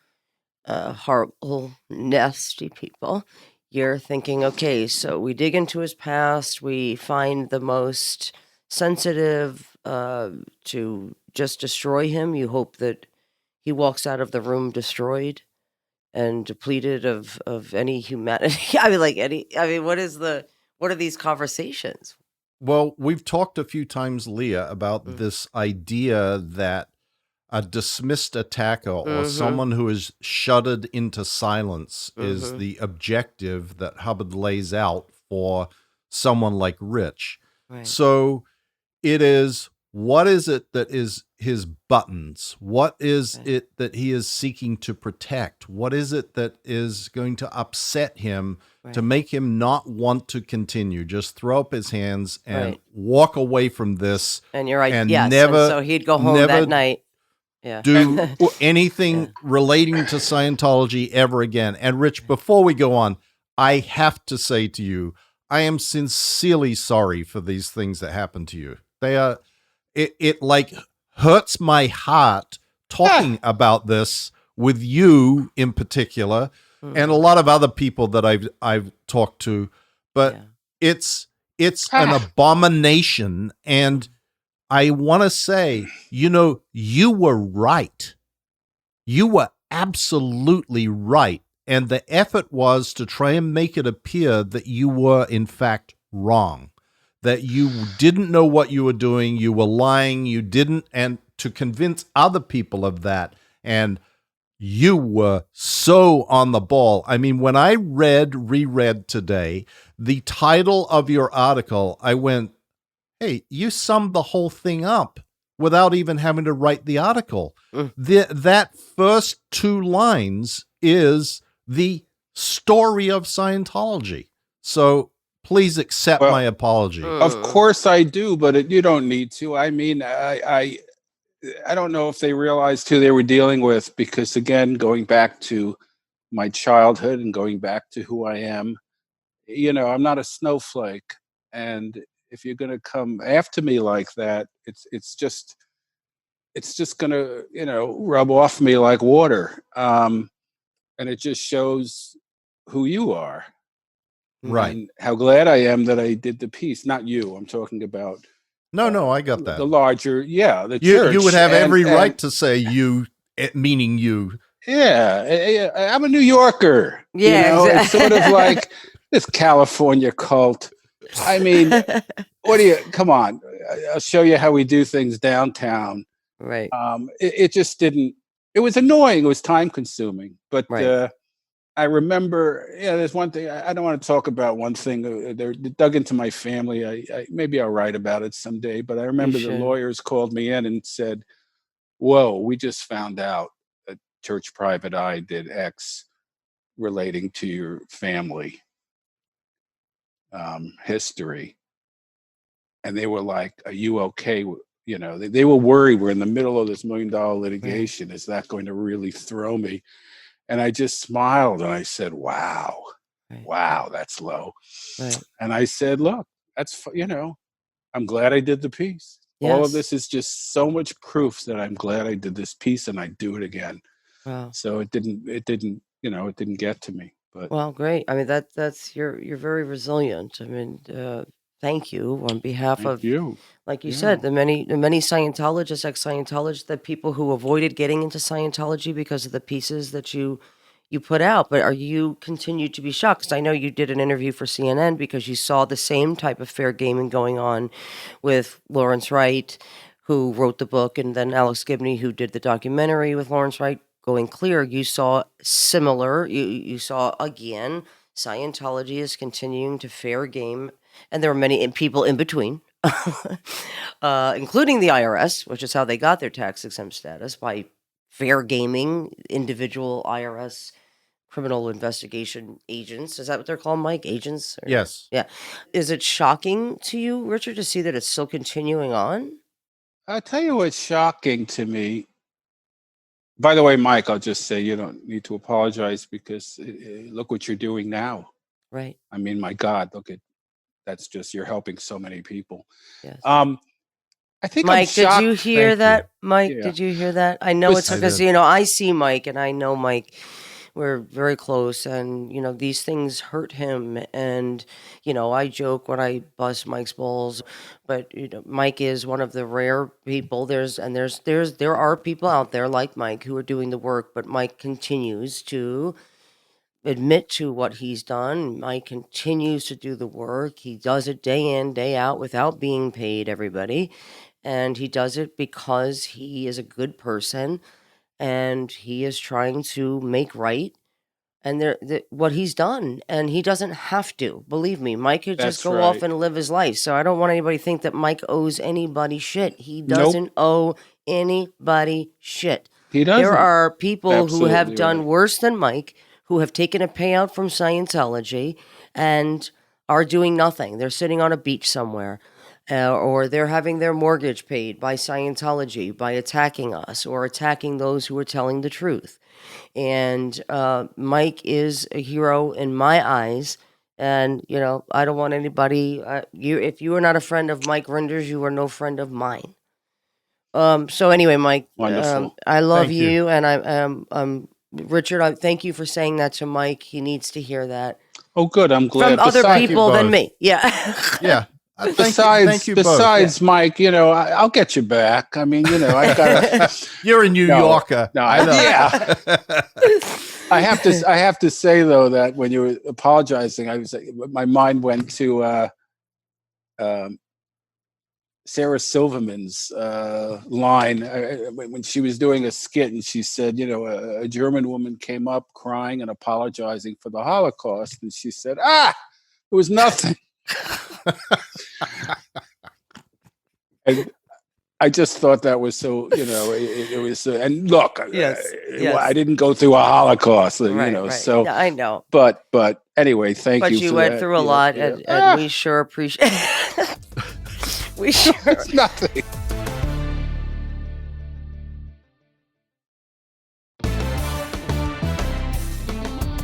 [SPEAKER 1] horrible, nasty people, you're thinking, okay, so we dig into his past, we find the most sensitive to just destroy him. You hope that he walks out of the room destroyed and depleted of any humanity. What are these conversations?
[SPEAKER 2] Well, we've talked a few times, Leah, about this idea that a dismissed attacker or someone who is shuddered into silence is the objective that Hubbard lays out for someone like Rich.
[SPEAKER 1] Right.
[SPEAKER 2] So it is, what is it that is his buttons? What is it that he is seeking to protect? What is it that is going to upset him to make him not want to continue? Just throw up his hands and walk away from this.
[SPEAKER 1] And you're right.
[SPEAKER 2] And
[SPEAKER 1] yes.
[SPEAKER 2] never,
[SPEAKER 1] and so he'd go home that night. Yeah.
[SPEAKER 2] Do anything relating to Scientology ever again. And Rich, before we go on, I have to say to you, I am sincerely sorry for these things that happened to you. They are, it like hurts my heart talking about this with you in particular, and a lot of other people that I've talked to, but it's an abomination. And I want to say, you were right. You were absolutely right. And the effort was to try and make it appear that you were, in fact, wrong, that you didn't know what you were doing. You were lying. You didn't. And to convince other people of that. And you were so on the ball. I mean, when I reread today, the title of your article, I went, hey, you summed the whole thing up without even having to write the article. That first two lines is the story of Scientology. So please accept my apology.
[SPEAKER 3] Of course I do, but you don't need to. I mean, I don't know if they realized who they were dealing with, because, again, going back to my childhood and going back to who I am, I'm not a snowflake. And if you're going to come after me like that, it's just going to, rub off me like water. And it just shows who you are.
[SPEAKER 2] Right.
[SPEAKER 3] And how glad I am that I did the piece. Not you. I'm talking about.
[SPEAKER 2] No, I got that.
[SPEAKER 3] The larger, the church.
[SPEAKER 2] You would have every right to say you, meaning you.
[SPEAKER 3] Yeah, I'm a New Yorker.
[SPEAKER 1] Yeah, exactly.
[SPEAKER 3] It's sort of like this California cult. I mean, come on, I'll show you how we do things downtown.
[SPEAKER 1] Right.
[SPEAKER 3] It just didn't, it was annoying. It was time consuming. But I remember, there's one thing, I don't want to talk about one thing. They dug into my family. I maybe I'll write about it someday. But I remember the lawyers called me in and said, whoa, we just found out that Church Private Eye did X relating to your family history. And they were like, are you okay? They were worried. We're in the middle of this $1 million litigation. Is that going to really throw me? And I just smiled and I said, wow, that's low.
[SPEAKER 1] Right.
[SPEAKER 3] And I said, look, that's, I'm glad I did the piece. All of
[SPEAKER 1] Yes.
[SPEAKER 3] this is just so much proof that I'm glad I did this piece and I do it again.
[SPEAKER 1] Wow.
[SPEAKER 3] So it didn't, it didn't get to me. But
[SPEAKER 1] Well, great. I mean, that's you're very resilient. I mean, thank you on behalf
[SPEAKER 3] thank
[SPEAKER 1] of,
[SPEAKER 3] you.
[SPEAKER 1] like you
[SPEAKER 3] Yeah.
[SPEAKER 1] said, the many Scientologists, ex-Scientologists, the people who avoided getting into Scientology because of the pieces that you put out. But are you continue to be shocked? 'Cause I know you did an interview for CNN because you saw the same type of fair gaming going on with Lawrence Wright, who wrote the book, and then Alex Gibney, who did the documentary with Lawrence Wright, Going Clear. You saw similar. You saw again. Scientology is continuing to fair game, and there are many people in between, including the IRS, which is how they got their tax exempt status by fair gaming individual IRS criminal investigation agents. Is that what they're called, Mike? Agents? Or-
[SPEAKER 2] Yes.
[SPEAKER 1] Yeah. Is it shocking to you, Richard, to see that it's still continuing on?
[SPEAKER 3] I'll tell you what's shocking to me. By the way, Mike, I'll just say you don't need to apologize because look what you're doing now.
[SPEAKER 1] Right.
[SPEAKER 3] I mean, my God, that's just, you're helping so many people.
[SPEAKER 1] Yes.
[SPEAKER 3] I think I'm
[SPEAKER 1] Mike, did
[SPEAKER 3] shocked.
[SPEAKER 1] you hear
[SPEAKER 2] Thank
[SPEAKER 1] that?
[SPEAKER 2] you.
[SPEAKER 1] Mike,
[SPEAKER 3] Yeah.
[SPEAKER 1] did you hear that? I know it's
[SPEAKER 3] I
[SPEAKER 1] because,
[SPEAKER 2] did.
[SPEAKER 1] I see Mike and I know Mike. We're very close, and, these things hurt him. And, I joke when I bust Mike's balls, but, Mike is one of the rare people. There are people out there like Mike who are doing the work, but Mike continues to admit to what he's done. Mike continues to do the work. He does it day in, day out without being paid, everybody. And he does it because he is a good person and he is trying to make right and what he's done, and he doesn't have to. Believe me, Mike could just
[SPEAKER 3] That's
[SPEAKER 1] go off
[SPEAKER 3] right.
[SPEAKER 1] and live his life. So I don't want anybody to think that Mike owes anybody shit. He
[SPEAKER 3] Nope.
[SPEAKER 1] doesn't owe anybody shit.
[SPEAKER 3] He doesn't.
[SPEAKER 1] There are people who have
[SPEAKER 3] Absolutely
[SPEAKER 1] done
[SPEAKER 3] right.
[SPEAKER 1] worse than Mike, who have taken a payout from Scientology and are doing nothing. They're sitting on a beach somewhere. Or they're having their mortgage paid by Scientology by attacking us or attacking those who are telling the truth. And Mike is a hero in my eyes. And, I don't want anybody, if you are not a friend of Mike Rinder's, you are no friend of mine. So anyway, Mike,
[SPEAKER 3] Wonderful.
[SPEAKER 1] I love
[SPEAKER 2] Thank you.
[SPEAKER 1] you. And Richard, I thank you for saying that to Mike. He needs to hear that
[SPEAKER 3] Oh, good. I'm glad.
[SPEAKER 1] from other
[SPEAKER 2] Thank you
[SPEAKER 1] people than
[SPEAKER 2] both.
[SPEAKER 1] me. Yeah.
[SPEAKER 2] Yeah.
[SPEAKER 3] Besides,
[SPEAKER 2] Thank you both.
[SPEAKER 3] besides, Mike, I'll get you back. I mean, I've got.
[SPEAKER 2] You're a New
[SPEAKER 3] No,
[SPEAKER 2] Yorker.
[SPEAKER 3] no,
[SPEAKER 2] I know.
[SPEAKER 3] yeah. I have to say though that when you were apologizing, my mind went to Sarah Silverman's line when she was doing a skit, and she said, a German woman came up crying and apologizing for the Holocaust, and she said, it was nothing. And I just thought that was so, it was, and look,
[SPEAKER 1] Yes.
[SPEAKER 3] I didn't go through a Holocaust,
[SPEAKER 1] Right.
[SPEAKER 3] so,
[SPEAKER 1] Yeah, I know.
[SPEAKER 3] but anyway, thank
[SPEAKER 1] But
[SPEAKER 3] you
[SPEAKER 1] you
[SPEAKER 3] for
[SPEAKER 1] went
[SPEAKER 3] that.
[SPEAKER 1] through a lot, and we sure appreciate. We sure.
[SPEAKER 3] It's nothing.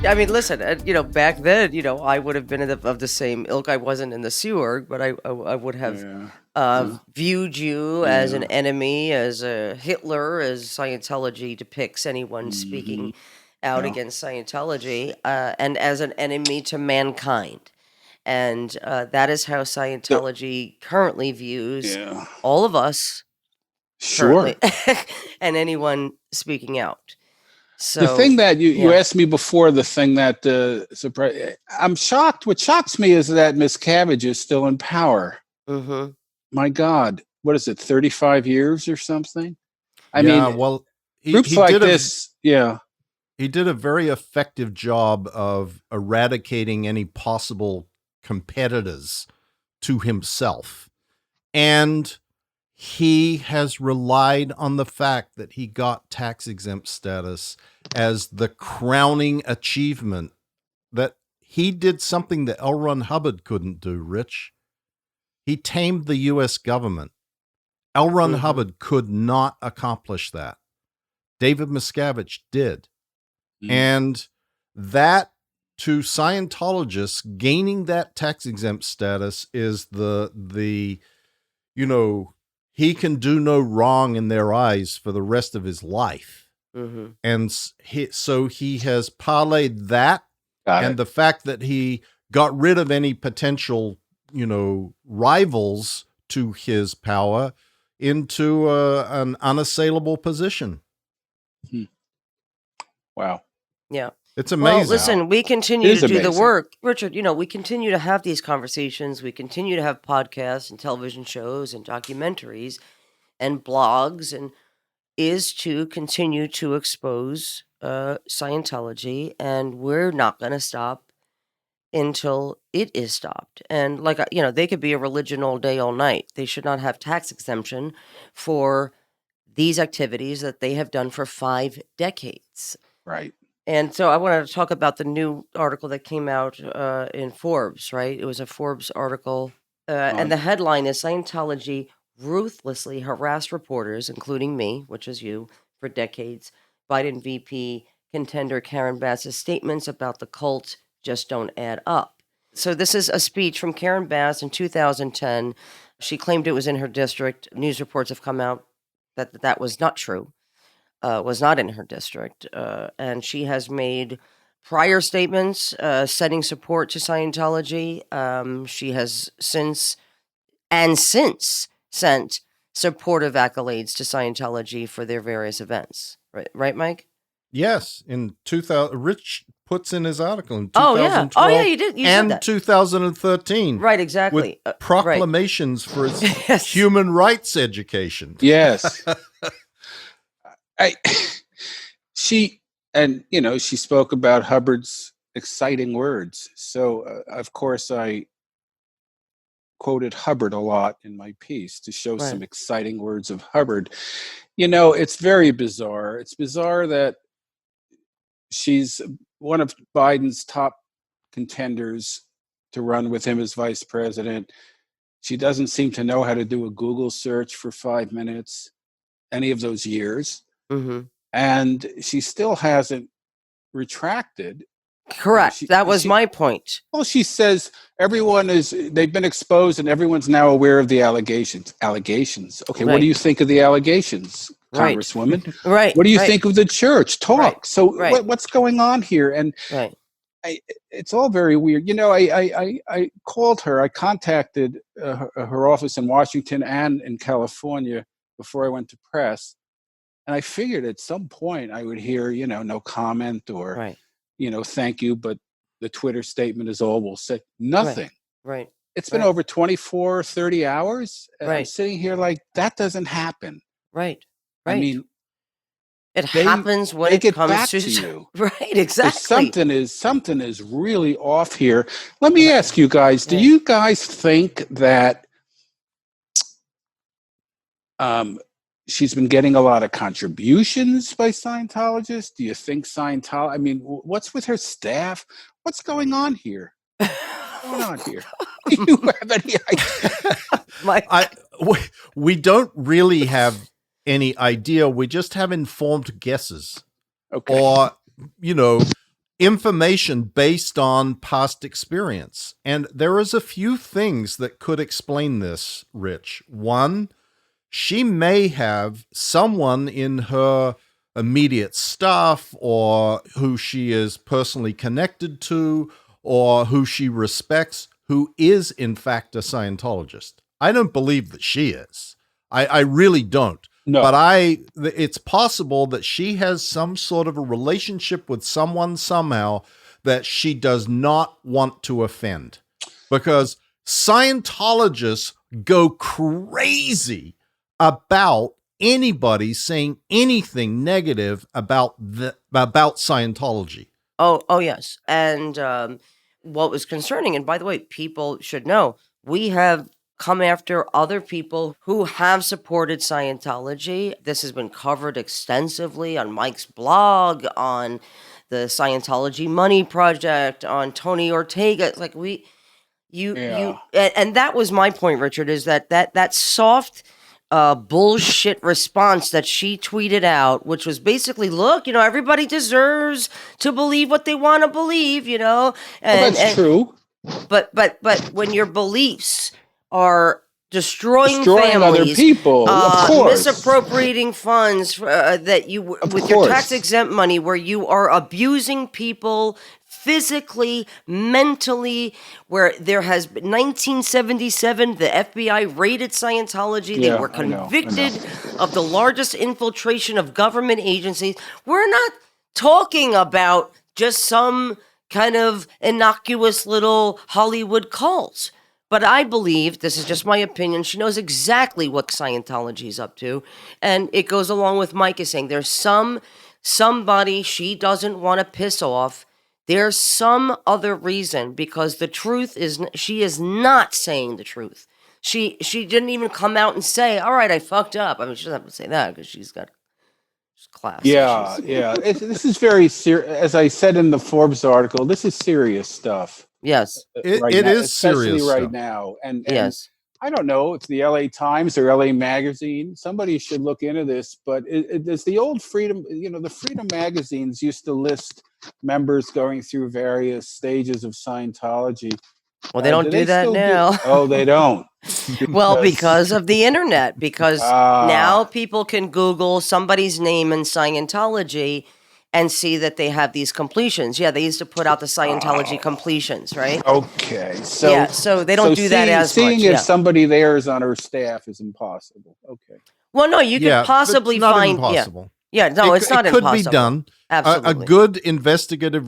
[SPEAKER 1] I mean, listen. Back then, I would have been of the same ilk. I wasn't in the Sea Org, but I would have viewed you as an enemy, as a Hitler, as Scientology depicts anyone speaking out against Scientology, and as an enemy to mankind. And that is how Scientology currently views all of us,
[SPEAKER 3] Sure.
[SPEAKER 1] and anyone speaking out. So
[SPEAKER 3] the thing that you asked me before, the thing that surprised, I'm shocked. What shocks me is that Miscavige is still in power.
[SPEAKER 1] Mm-hmm.
[SPEAKER 3] My God, what is it, 35 years or something? I
[SPEAKER 2] Yeah,
[SPEAKER 3] mean,
[SPEAKER 2] well,
[SPEAKER 3] groups like this,
[SPEAKER 2] he did a very effective job of eradicating any possible competitors to himself. And he has relied on the fact that he got tax exempt status as the crowning achievement, that he did something that L. Ron Hubbard couldn't do, Rich. He tamed the U.S. government. L. Ron Hubbard could not accomplish that. David Miscavige did. And that, to Scientologists, gaining that tax exempt status is the he can do no wrong in their eyes for the rest of his life.
[SPEAKER 1] Mm-hmm.
[SPEAKER 2] And so he has parlayed that and the fact that he got rid of any potential, rivals to his power into an unassailable position.
[SPEAKER 3] Wow.
[SPEAKER 1] Yeah.
[SPEAKER 2] It's amazing.
[SPEAKER 1] Well, listen, we continue to do the work. Richard, we continue to have these conversations. We continue to have podcasts and television shows and documentaries and blogs, and is to continue to expose Scientology, and we're not going to stop until it is stopped. And they could be a religion all day, all night. They should not have tax exemption for these activities that they have done for 5 decades.
[SPEAKER 3] Right.
[SPEAKER 1] And so I wanted to talk about the new article that came out in Forbes, right? It was a Forbes article. And the headline is Scientology ruthlessly harassed reporters, including me, which is you, for decades. Biden VP contender Karen Bass's statements about the cult just don't add up. So this is a speech from Karen Bass in 2010. She claimed it was in her district. News reports have come out that was not true. Was not in her district. And she has made prior statements setting support to Scientology. She has since sent supportive accolades to Scientology for their various events. Right, Mike?
[SPEAKER 2] Yes. In 2000, Rich puts in his article in 2012
[SPEAKER 1] you did. You
[SPEAKER 2] and
[SPEAKER 1] said that.
[SPEAKER 2] 2013.
[SPEAKER 1] Right, exactly.
[SPEAKER 2] With proclamations for his human rights education.
[SPEAKER 3] Yes. She spoke about Hubbard's exciting words. So, of course, I quoted Hubbard a lot in my piece to show some exciting words of Hubbard. It's very bizarre. It's bizarre that she's one of Biden's top contenders to run with him as vice president. She doesn't seem to know how to do a Google search for 5 minutes any of those years.
[SPEAKER 1] Mm-hmm.
[SPEAKER 3] And she still hasn't retracted.
[SPEAKER 1] Correct. That was my point.
[SPEAKER 3] Well, she says they've been exposed and everyone's now aware of the allegations. Okay, what do you think of the allegations, Congresswoman?
[SPEAKER 1] Right.
[SPEAKER 3] What do you think of the church? Talk.
[SPEAKER 1] Right.
[SPEAKER 3] So what's going on here? And it's all very weird. I called her. I contacted her office in Washington and in California before I went to press. And I figured at some point I would hear, no comment or, thank you, but the Twitter statement is all we'll say. Nothing.
[SPEAKER 1] Right.
[SPEAKER 3] It's been over 24, 30 hours. And I'm sitting here like, that doesn't happen.
[SPEAKER 1] Right.
[SPEAKER 3] I mean,
[SPEAKER 1] it happens when it comes
[SPEAKER 3] back
[SPEAKER 1] to
[SPEAKER 3] you.
[SPEAKER 1] Right, exactly.
[SPEAKER 3] Something is really off here. Let me ask you guys, do you guys think that she's been getting a lot of contributions by Scientologists? Do you think Scientology? I mean, what's with her staff? What's going on here? What's going on here? Do you have any idea?
[SPEAKER 2] We don't really have any idea. We just have informed guesses.
[SPEAKER 3] Okay.
[SPEAKER 2] Or, information based on past experience. And there is a few things that could explain this, Rich. One, she may have someone in her immediate staff or who she is personally connected to or who she respects who is in fact a Scientologist. I don't believe that she is. I really don't.
[SPEAKER 3] No.
[SPEAKER 2] But it's possible that she has some sort of a relationship with someone somehow that she does not want to offend. Because Scientologists go crazy about anybody saying anything negative about Scientology.
[SPEAKER 1] Oh yes. And what was concerning, and by the way, people should know, we have come after other people who have supported Scientology. This has been covered extensively on Mike's blog, on the Scientology Money Project, on Tony Ortega. Like and that was my point, Richard, is that soft bullshit response that she tweeted out, which was basically, look, everybody deserves to believe what they want to believe, And,
[SPEAKER 3] that's true.
[SPEAKER 1] But when your beliefs are destroying
[SPEAKER 3] other
[SPEAKER 1] families,
[SPEAKER 3] people, of course.
[SPEAKER 1] misappropriating funds that you with your tax exempt money, where you are abusing people physically, mentally, where there has been 1977, the FBI raided Scientology. They were convicted of the largest infiltration of government agencies. We're not talking about just some kind of innocuous little Hollywood cult. But I believe, this is just my opinion, she knows exactly what Scientology is up to. And it goes along with Mike is saying, there's somebody she doesn't want to piss off. There's some other reason, because the truth is, she is not saying the truth. She didn't even come out and say, all right, I fucked up. I mean, she doesn't have to say that because she's got class.
[SPEAKER 3] Yeah. This is very serious. As I said in the Forbes article, this is serious stuff.
[SPEAKER 1] Yes.
[SPEAKER 2] It is serious
[SPEAKER 3] right
[SPEAKER 2] stuff.
[SPEAKER 3] now. And
[SPEAKER 1] yes.
[SPEAKER 3] I don't know, it's the LA Times or LA Magazine. Somebody should look into this, but it's the old Freedom, the Freedom magazines used to list members going through various stages of Scientology.
[SPEAKER 1] Well, they don't do that now.
[SPEAKER 3] Oh, they don't.
[SPEAKER 1] Well, because of the internet, because now people can Google somebody's name in Scientology and see that they have these completions. Yeah, they used to put out the Scientology completions, right?
[SPEAKER 3] Okay. So
[SPEAKER 1] they don't do that as much.
[SPEAKER 3] Seeing if somebody there is on her staff is impossible. Okay.
[SPEAKER 1] Well, no, you could possibly
[SPEAKER 2] it's not
[SPEAKER 1] find
[SPEAKER 2] impossible.
[SPEAKER 1] Yeah, no, it's not impossible.
[SPEAKER 2] It could be done.
[SPEAKER 1] Absolutely.
[SPEAKER 2] A good investigative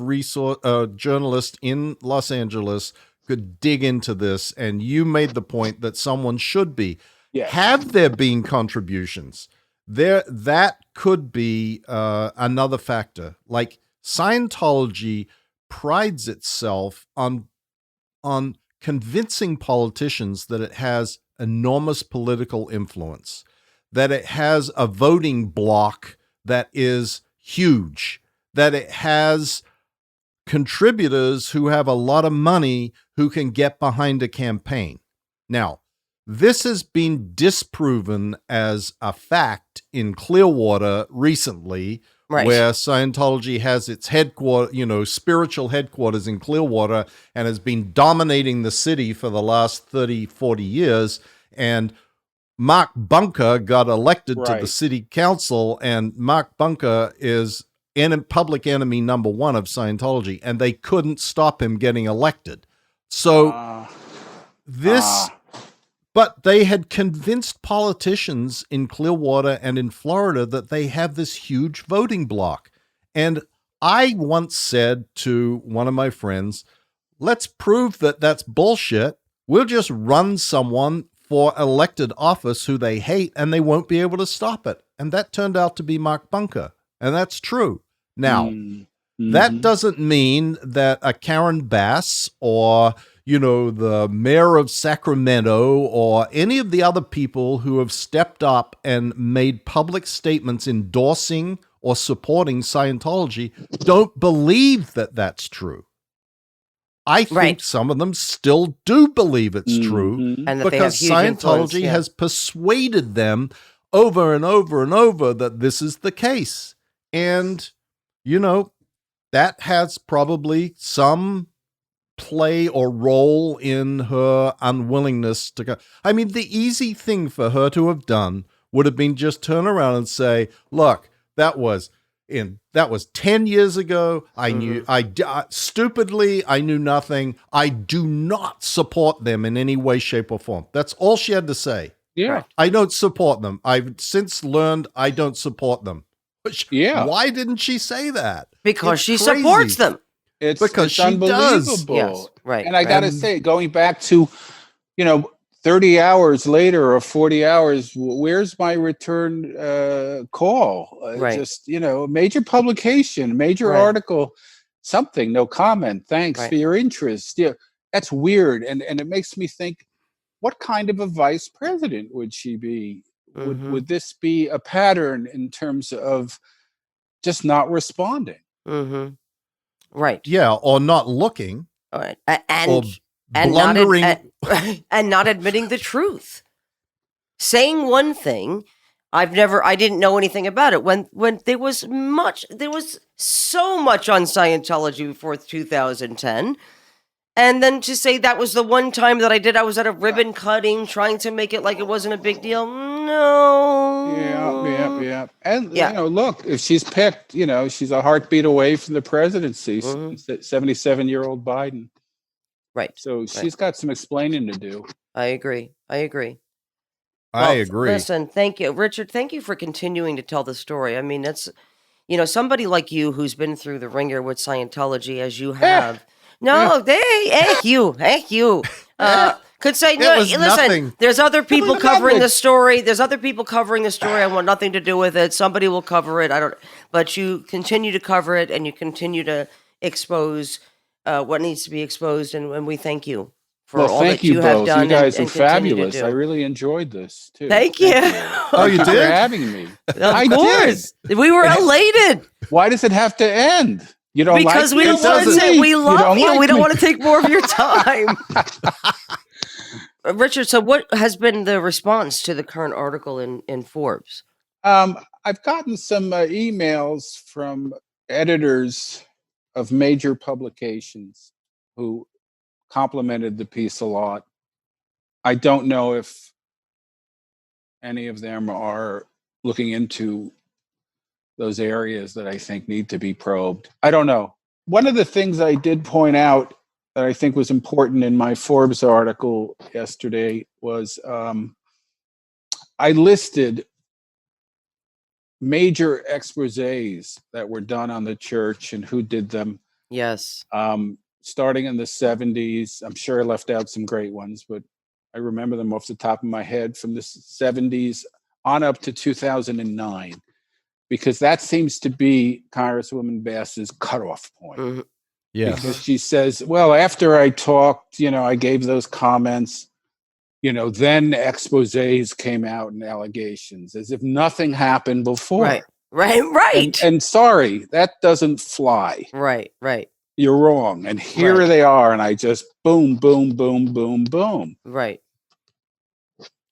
[SPEAKER 2] journalist in Los Angeles could dig into this, and you made the point that someone should be.
[SPEAKER 3] Yes.
[SPEAKER 2] Have there been contributions? That could be another factor. Like Scientology prides itself on convincing politicians that it has enormous political influence, that it has a voting bloc that is huge, that it has contributors who have a lot of money who can get behind a campaign. Now, this has been disproven as a fact in Clearwater recently, where Scientology has its spiritual headquarters in Clearwater and has been dominating the city for the last 30, 40 years. And Mark Bunker got elected to the city council, and Mark Bunker is public enemy number one of Scientology, and they couldn't stop him getting elected. So but they had convinced politicians in Clearwater and in Florida that they have this huge voting bloc. And I once said to one of my friends, let's prove that that's bullshit. We'll just run someone for elected office who they hate, and they won't be able to stop it. And that turned out to be Mark Bunker. And that's true. Now, that doesn't mean that a Karen Bass or the mayor of Sacramento or any of the other people who have stepped up and made public statements endorsing or supporting Scientology don't believe that that's true. I think some of them still do believe it's true,
[SPEAKER 1] and that
[SPEAKER 2] because Scientology has persuaded them over and over and over that this is the case. And, that has probably some play or role in her unwillingness to go. I mean, the easy thing for her to have done would have been just turn around and say, look, that was 10 years ago. I knew, stupidly, I knew nothing. I do not support them in any way, shape, or form. That's all she had to say.
[SPEAKER 3] Yeah.
[SPEAKER 2] I don't support them. I've since learned I don't support them. Why didn't she say that?
[SPEAKER 1] Because she supports them.
[SPEAKER 3] It's
[SPEAKER 2] she
[SPEAKER 3] unbelievable.
[SPEAKER 2] does.
[SPEAKER 1] Yes, right.
[SPEAKER 3] And I got to say, going back to, 30 hours later or 40 hours, where's my return call? Just, major publication, major article, something, no comment. Thanks for your interest. Yeah, that's weird. And it makes me think, what kind of a vice president would she be? Would this be a pattern in terms of just not responding?
[SPEAKER 1] Right.
[SPEAKER 2] Yeah, or not looking.
[SPEAKER 1] Right.
[SPEAKER 2] Or blundering.
[SPEAKER 1] And not admitting the truth. Saying one thing, I didn't know anything about it. When there was so much on Scientology before 2010. And then to say that was the one time that I was at a ribbon cutting trying to make it like it wasn't a big deal. No.
[SPEAKER 3] Yeah. And,
[SPEAKER 1] Yeah.
[SPEAKER 3] look, if she's picked, she's a heartbeat away from the presidency, 77-year-old Biden.
[SPEAKER 1] Right.
[SPEAKER 3] So she's got some explaining to do.
[SPEAKER 1] I agree.
[SPEAKER 2] I agree.
[SPEAKER 1] Listen, thank you, Richard. Thank you for continuing to tell the story. I mean, that's, somebody like you who's been through the ringer with Scientology as you have. No, thank you. Could say no.
[SPEAKER 2] was
[SPEAKER 1] Listen,
[SPEAKER 2] nothing.
[SPEAKER 1] there's other people
[SPEAKER 3] was
[SPEAKER 1] covering
[SPEAKER 3] nothing.
[SPEAKER 1] the story. I want nothing to do with it. Somebody will cover it. But you continue to cover it, and you continue to expose what needs to be exposed, and we thank you for all
[SPEAKER 3] thank
[SPEAKER 1] that you have
[SPEAKER 3] both.
[SPEAKER 1] done.
[SPEAKER 3] You guys
[SPEAKER 1] and
[SPEAKER 3] are
[SPEAKER 1] continue to
[SPEAKER 3] fabulous.
[SPEAKER 1] do.
[SPEAKER 3] I really enjoyed this too.
[SPEAKER 1] Thank you.
[SPEAKER 2] Oh, you
[SPEAKER 3] Thank you for
[SPEAKER 2] did?
[SPEAKER 3] having me.
[SPEAKER 1] Of course, we were elated
[SPEAKER 3] Why does it have to end? You don't
[SPEAKER 1] because
[SPEAKER 3] like
[SPEAKER 1] we
[SPEAKER 3] me?
[SPEAKER 1] don't want to
[SPEAKER 3] Doesn't
[SPEAKER 1] say
[SPEAKER 3] me?
[SPEAKER 1] we love you.
[SPEAKER 3] like
[SPEAKER 1] We don't
[SPEAKER 3] me.
[SPEAKER 1] want to take more of your time. Richard, so what has been the response to the current article in Forbes?
[SPEAKER 3] I've gotten some emails from editors of major publications who complimented the piece a lot. I don't know if any of them are looking into those areas that I think need to be probed. I don't know. One of the things I did point out that I think was important in my Forbes article yesterday was I listed major exposés that were done on the church and who did them.
[SPEAKER 1] Yes.
[SPEAKER 3] Starting in the 70s. I'm sure I left out some great ones, but I remember them off the top of my head from the 70s on up to 2009, because that seems to be Congresswoman Bass's cutoff point.
[SPEAKER 1] Mm-hmm.
[SPEAKER 2] Yes.
[SPEAKER 3] Because she says, well, after I talked, I gave those comments, then exposés came out and allegations, as if nothing happened before.
[SPEAKER 1] Right.
[SPEAKER 3] And sorry, that doesn't fly.
[SPEAKER 1] Right.
[SPEAKER 3] You're wrong. And here they are. And I just boom, boom, boom, boom, boom.
[SPEAKER 1] Right.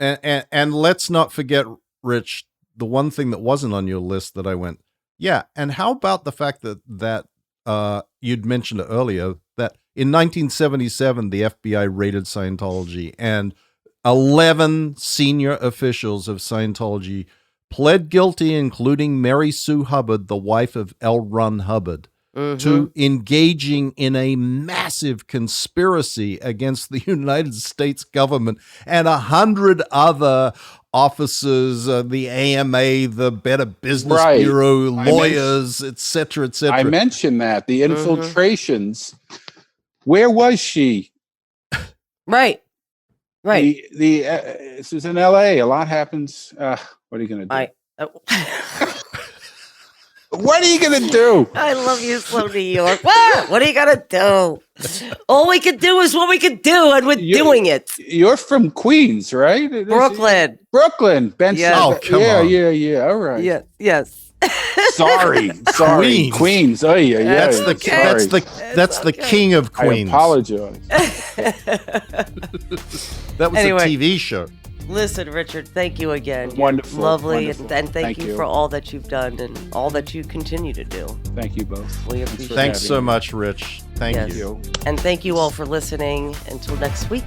[SPEAKER 2] And let's not forget, Rich, the one thing that wasn't on your list that I went, yeah. And how about the fact that you'd mentioned earlier that in 1977, the FBI raided Scientology and 11 senior officials of Scientology pled guilty, including Mary Sue Hubbard, the wife of L. Ron Hubbard, to engaging in a massive conspiracy against the United States government and 100 other officers, the AMA, the Better Business Bureau, lawyers, et cetera, et cetera.
[SPEAKER 3] I mentioned that. The infiltrations. Where was she?
[SPEAKER 1] Right.
[SPEAKER 3] This was in LA. A lot happens. What are you going to do? What are you going to do?
[SPEAKER 1] I love you so, New York. What are you going to do? All we can do is what we can do, and we're doing it.
[SPEAKER 3] You're from Queens, right?
[SPEAKER 1] Brooklyn.
[SPEAKER 3] Benson.
[SPEAKER 1] Yes.
[SPEAKER 2] Oh, come on.
[SPEAKER 3] Yeah. All right.
[SPEAKER 1] Yes.
[SPEAKER 3] Sorry. Queens. Oh, yeah.
[SPEAKER 2] That's the king of Queens.
[SPEAKER 3] I apologize.
[SPEAKER 2] That was
[SPEAKER 1] Anyway.
[SPEAKER 2] a TV show.
[SPEAKER 1] Listen, Richard, thank you again. You're
[SPEAKER 3] Wonderful.
[SPEAKER 1] lovely,
[SPEAKER 3] Wonderful.
[SPEAKER 1] and thank you for all that you've done and all that you continue to do.
[SPEAKER 3] Thank you both.
[SPEAKER 1] We appreciate
[SPEAKER 2] Thanks
[SPEAKER 1] it.
[SPEAKER 2] so much, Rich. Thank
[SPEAKER 1] Yes.
[SPEAKER 2] you.
[SPEAKER 1] And thank you all for listening. Until next week.